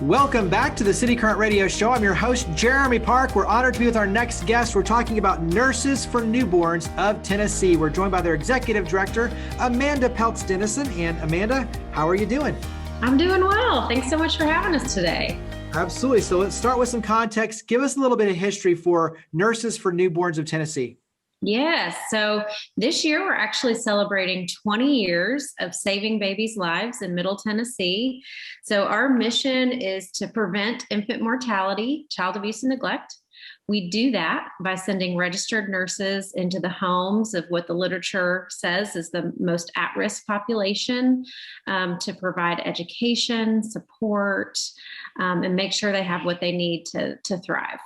Welcome back to the City Current Radio Show. I'm your host, Jeremy Park. We're honored to be with our next guest. We're talking about Nurses for Newborns of Tennessee. We're joined by their executive director, Amanda Peltz Dennison. And Amanda, how are you doing? I'm doing well. Thanks so much for having us today. Absolutely. So let's start with some context. Give us a little bit of history for Nurses for Newborns of Tennessee. Yes. So this year we're actually celebrating 20 years of saving babies' lives in Middle Tennessee. So our mission is to prevent infant mortality, child abuse, and neglect. We do that by sending registered nurses into the homes of what the literature says is the most at-risk population to provide education, support, and make sure they have what they need to thrive.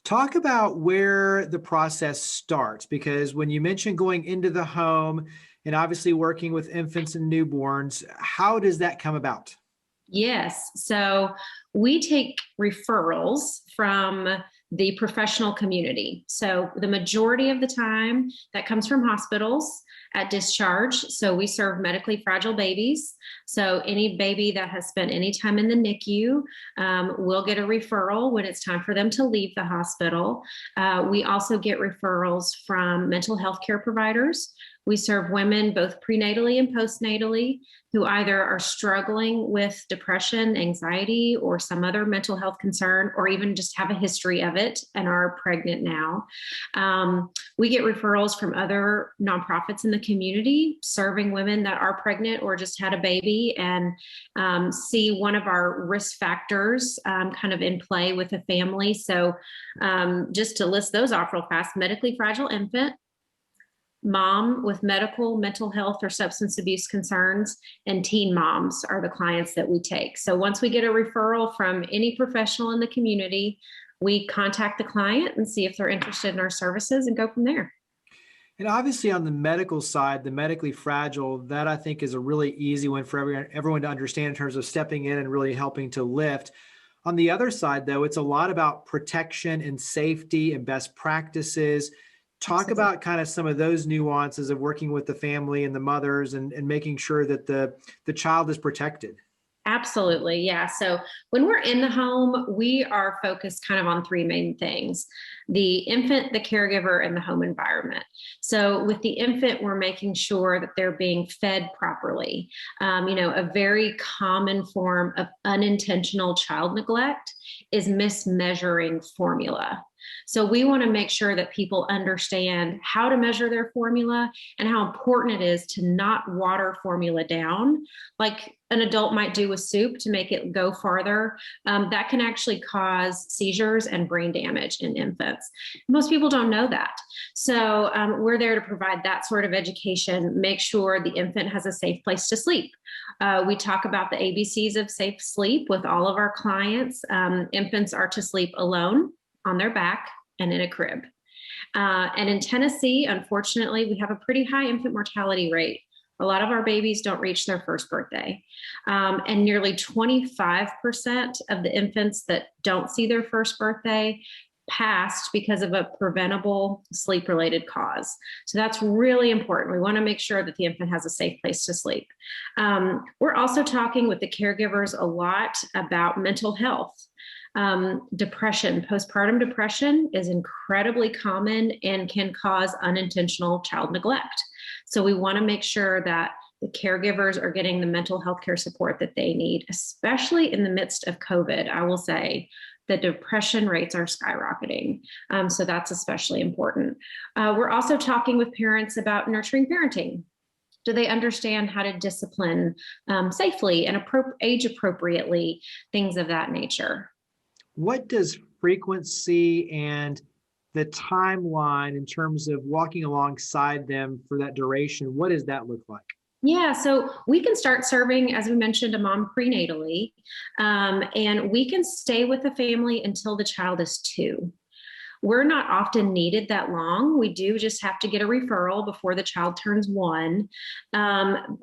Talk about where the process starts, because when you mention going into the home and obviously working with infants and newborns, how does that come about? Yes. So we take referrals from the professional community. So the majority of the time that comes from hospitals at discharge. So we serve medically fragile babies. So any baby that has spent any time in the NICU will get a referral when it's time for them to leave the hospital. We also get referrals from mental health care providers. We serve women both prenatally and postnatally who either are struggling with depression, anxiety, or some other mental health concern, or even just have a history of it and are pregnant now. We get referrals from other nonprofits in the community serving women that are pregnant or just had a baby and see one of our risk factors kind of in play with a family. So just to list those off real fast: medically fragile infant, mom with medical, mental health, or substance abuse concerns, and teen moms are the clients that we take. So once we get a referral from any professional in the community, we contact the client and see if they're interested in our services and go from there. And obviously on the medical side, the medically fragile, that I think is a really easy one for everyone to understand in terms of stepping in and really helping to lift. On the other side, though, it's a lot about protection and safety and best practices. Talk about kind of some of those nuances of working with the family and the mothers and making sure that the child is protected. Absolutely. Yeah. So when we're in the home, we are focused kind of on three main things: the infant, the caregiver, and the home environment. So with the infant, we're making sure that they're being fed properly. A very common form of unintentional child neglect is mismeasuring formula. So we want to make sure that people understand how to measure their formula and how important it is to not water formula down like an adult might do with soup to make it go farther. That can actually cause seizures and brain damage in infants. Most people don't know that. So we're there to provide that sort of education, make sure the infant has a safe place to sleep. We talk about the ABCs of safe sleep with all of our clients. Infants are to sleep alone, on their back, and in a crib. And in Tennessee, unfortunately, we have a pretty high infant mortality rate. A lot of our babies don't reach their first birthday. And nearly 25% of the infants that don't see their first birthday passed because of a preventable sleep-related cause. So that's really important. We want to make sure that the infant has a safe place to sleep. We're also talking with the caregivers a lot about mental health. Depression, postpartum depression is incredibly common and can cause unintentional child neglect. So we want to make sure that the caregivers are getting the mental health care support that they need, especially in the midst of COVID. I will say the depression rates are skyrocketing. So that's especially important. We're also talking with parents about nurturing parenting. Do they understand how to discipline safely and age appropriately, things of that nature? What does frequency and the timeline in terms of walking alongside them for that duration, what does that look like? Yeah, so we can start serving, as we mentioned, a mom prenatally, and we can stay with the family until the child is 2. We're not often needed that long. We do just have to get a referral before the child turns 1.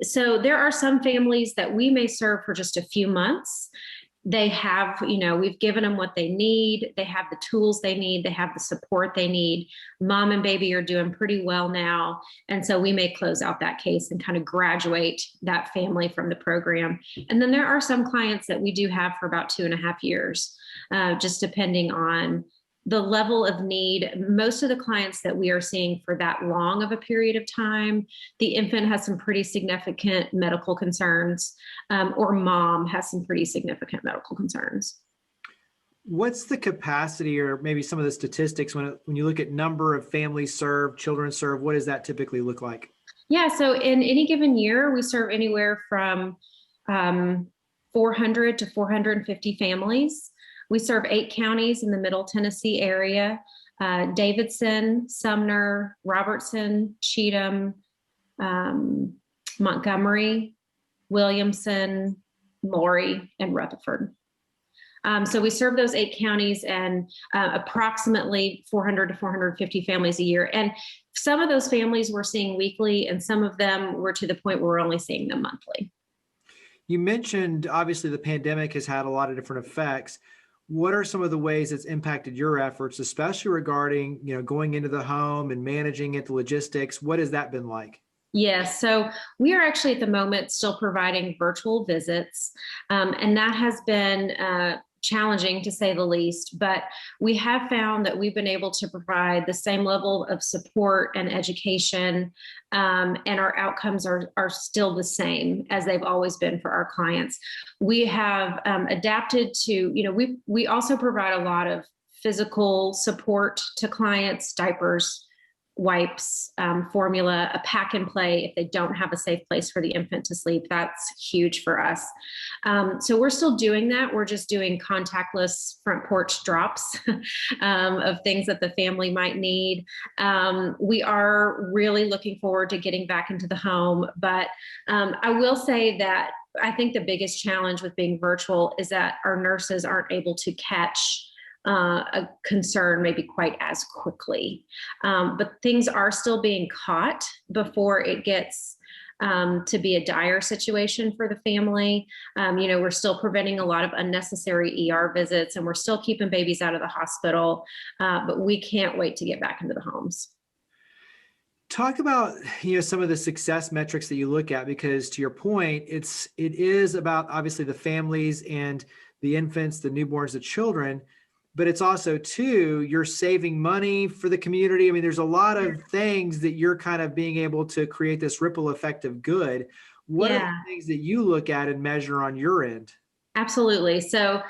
So there are some families that we may serve for just a few months. they have, we've given them what they need. They have the tools they need. They have the support they need. Mom and baby are doing pretty well now. And so we may close out that case and kind of graduate that family from the program. And then there are some clients that we do have for about 2.5 years, just depending on the level of need. Most of the clients that we are seeing for that long of a period of time, the infant has some pretty significant medical concerns, or mom has some pretty significant medical concerns. What's the capacity, or maybe some of the statistics, when you look at number of families served, children served, what does that typically look like? Yeah, so in any given year, we serve anywhere from 400 to 450 families. We serve 8 counties in the Middle Tennessee area: Davidson, Sumner, Robertson, Cheatham, Montgomery, Williamson, Maury, and Rutherford. So we serve those 8 counties and approximately 400 to 450 families a year. And some of those families we're seeing weekly, and some of them we're to the point where we're only seeing them monthly. You mentioned, obviously, the pandemic has had a lot of different effects. What are some of the ways it's impacted your efforts, especially regarding, going into the home and managing it, the logistics? What has that been like? Yes, so we are actually at the moment still providing virtual visits, and that has been challenging to say the least, but we have found that we've been able to provide the same level of support and education, and our outcomes are still the same as they've always been for our clients. We have adapted to, we also provide a lot of physical support to clients: diapers, wipes, formula, a pack and play if they don't have a safe place for the infant to sleep. That's huge for us. So we're still doing that. We're just doing contactless front porch drops of things that the family might need. We are really looking forward to getting back into the home, but I will say that I think the biggest challenge with being virtual is that our nurses aren't able to catch a concern maybe quite as quickly. But things are still being caught before it gets to be a dire situation for the family. We're still preventing a lot of unnecessary ER visits, and we're still keeping babies out of the hospital, but we can't wait to get back into the homes. Talk about, some of the success metrics that you look at, because to your point, it is about obviously the families and the infants, the newborns, the children, but it's also too, you're saving money for the community. I mean, there's a lot of things that you're kind of being able to create this ripple effect of good. What are the things that you look at and measure on your end? Absolutely. So,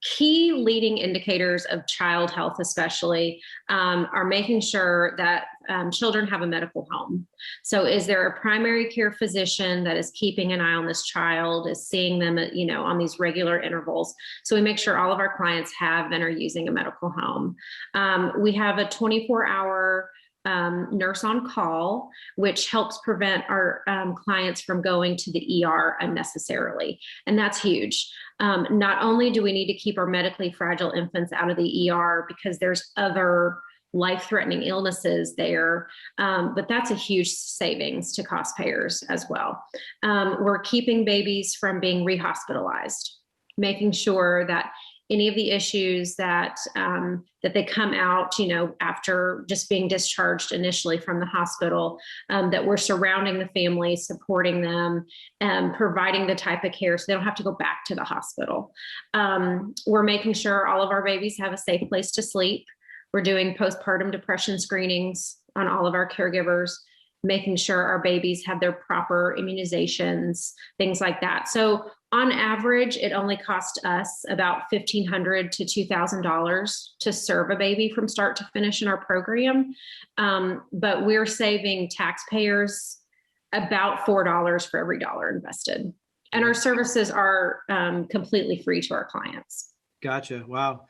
key leading indicators of child health, especially, are making sure that children have a medical home. So is there a primary care physician that is keeping an eye on this child, is seeing them, on these regular intervals? So we make sure all of our clients have and are using a medical home. We have a 24-hour nurse on call, which helps prevent our clients from going to the ER unnecessarily. And that's huge. Not only do we need to keep our medically fragile infants out of the ER because there's other life-threatening illnesses there, but that's a huge savings to cost payers as well. We're keeping babies from being rehospitalized, making sure that any of the issues that they come out, after just being discharged initially from the hospital, that we're surrounding the family, supporting them, providing the type of care so they don't have to go back to the hospital. We're making sure all of our babies have a safe place to sleep. We're doing postpartum depression screenings on all of our caregivers, making sure our babies have their proper immunizations, things like that. So on average, it only costs us about $1,500 to $2,000 to serve a baby from start to finish in our program. But we're saving taxpayers about $4 for every dollar invested. And our services are completely free to our clients. Gotcha. Wow.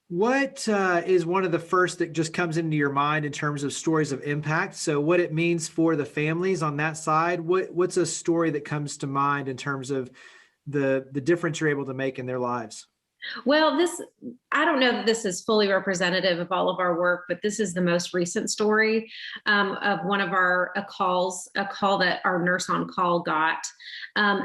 What is one of the first that just comes into your mind in terms of stories of impact? So what it means for the families on that side, what's a story that comes to mind in terms of the difference you're able to make in their lives? Well, I don't know that this is fully representative of all of our work, but this is the most recent story of one of a call that our nurse on call got.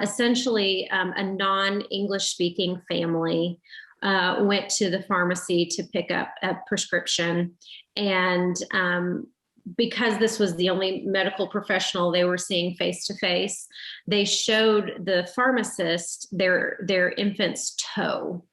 Essentially, a non-English speaking family went to the pharmacy to pick up a prescription. And because this was the only medical professional they were seeing face to face, they showed the pharmacist their infant's toe.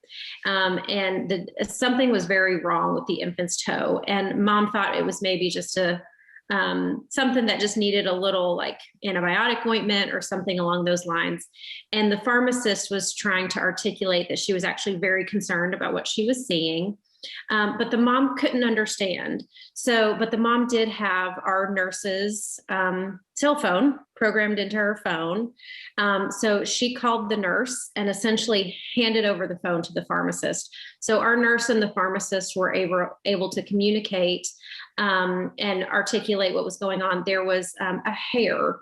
Something was very wrong with the infant's toe. And mom thought it was maybe just something that just needed a little like antibiotic ointment or something along those lines. And the pharmacist was trying to articulate that she was actually very concerned about what she was seeing. But the mom couldn't understand. But the mom did have our nurse's cell phone programmed into her phone. So she called the nurse and essentially handed over the phone to the pharmacist. So our nurse and the pharmacist were able to communicate and articulate what was going on. There was a hair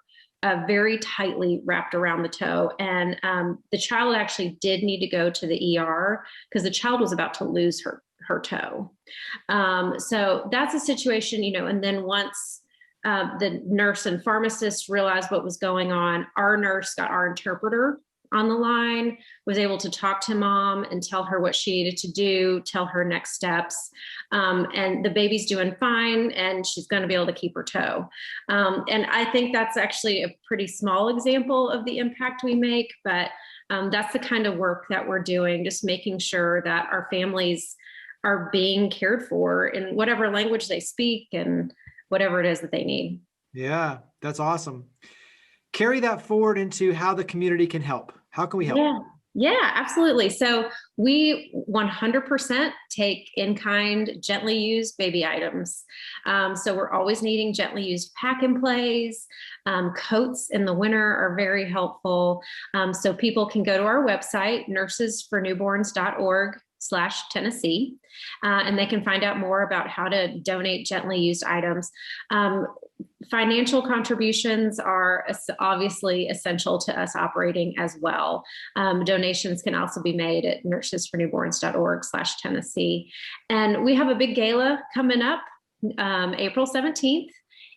very tightly wrapped around the toe. And the child actually did need to go to the ER because the child was about to lose her toe. So that's a situation, and then once the nurse and pharmacist realized what was going on, our nurse got our interpreter on the line, was able to talk to mom and tell her what she needed to do, tell her next steps. And the baby's doing fine and she's going to be able to keep her toe. And I think that's actually a pretty small example of the impact we make, but that's the kind of work that we're doing, just making sure that our families are being cared for in whatever language they speak and whatever it is that they need. Yeah, that's awesome. Carry that forward into how the community can help. How can we help? Yeah, absolutely. So we 100% take in-kind, gently used baby items. So we're always needing gently used pack and plays. Coats in the winter are very helpful. So people can go to our website, nursesfornewborns.org/Tennessee, and they can find out more about how to donate gently used items. Financial contributions are obviously essential to us operating as well. Donations can also be made at nursesfornewborns.org/Tennessee. And we have a big gala coming up April 17th.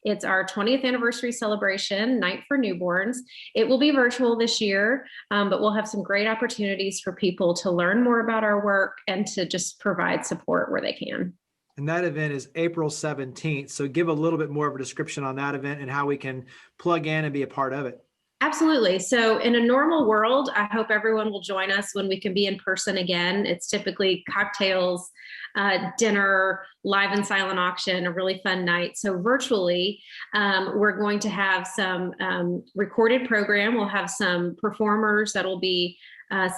It's our 20th anniversary celebration, Night for Newborns. It will be virtual this year, but we'll have some great opportunities for people to learn more about our work and to just provide support where they can. And that event is April 17th. So give a little bit more of a description on that event and how we can plug in and be a part of it. Absolutely. So in a normal world, I hope everyone will join us when we can be in person again. It's typically cocktails, dinner, live and silent auction, a really fun night. So virtually, we're going to have some recorded program. We'll have some performers that'll be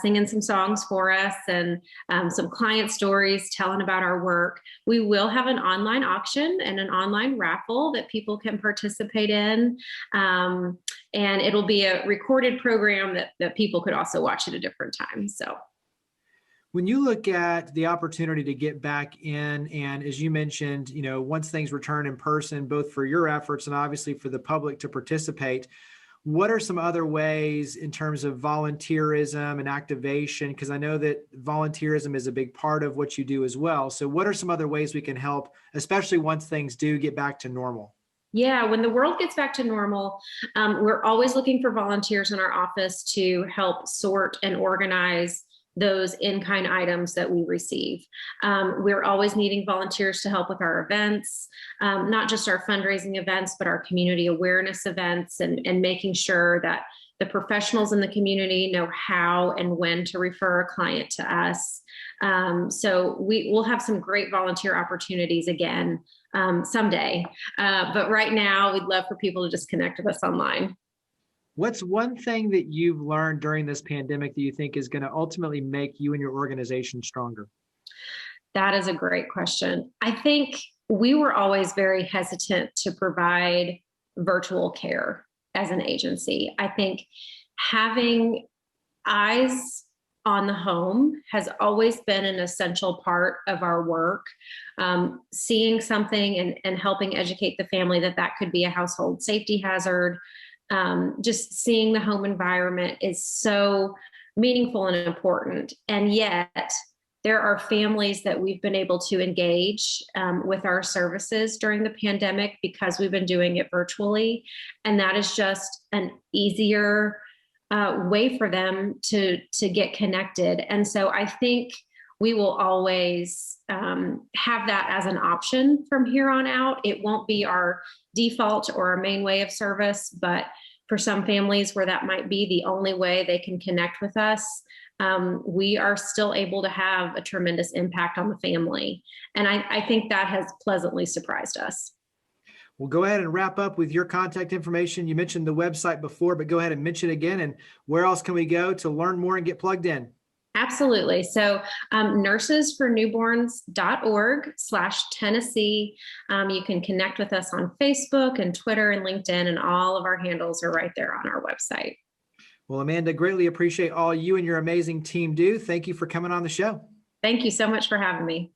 singing some songs for us and some client stories telling about our work. We will have an online auction and an online raffle that people can participate in. And it'll be a recorded program that people could also watch at a different time. So when you look at the opportunity to get back in, and as you mentioned, once things return in person, both for your efforts and obviously for the public to participate, what are some other ways in terms of volunteerism and activation? Because I know that volunteerism is a big part of what you do as well. So what are some other ways we can help, especially once things do get back to normal? Yeah, when the world gets back to normal, we're always looking for volunteers in our office to help sort and organize those in-kind items that we receive. We're always needing volunteers to help with our events, not just our fundraising events, but our community awareness events and making sure that the professionals in the community know how and when to refer a client to us. So we'll have some great volunteer opportunities again someday. But right now, we'd love for people to just connect with us online. What's one thing that you've learned during this pandemic that you think is going to ultimately make you and your organization stronger? That is a great question. I think we were always very hesitant to provide virtual care as an agency. I think having eyes on the home has always been an essential part of our work. Seeing something and helping educate the family that could be a household safety hazard. Just seeing the home environment is so meaningful and important. And yet there are families that we've been able to engage with our services during the pandemic because we've been doing it virtually. And that is just an easier way for them to get connected. And so I think we will always have that as an option from here on out. It won't be our default or our main way of service, but for some families where that might be the only way they can connect with us, we are still able to have a tremendous impact on the family. And I think that has pleasantly surprised us. We'll go ahead and wrap up with your contact information. You mentioned the website before, but go ahead and mention it again. And where else can we go to learn more and get plugged in? Absolutely. So nursesfornewborns.org/Tennessee. You can connect with us on Facebook and Twitter and LinkedIn, and all of our handles are right there on our website. Well, Amanda, greatly appreciate all you and your amazing team do. Thank you for coming on the show. Thank you so much for having me.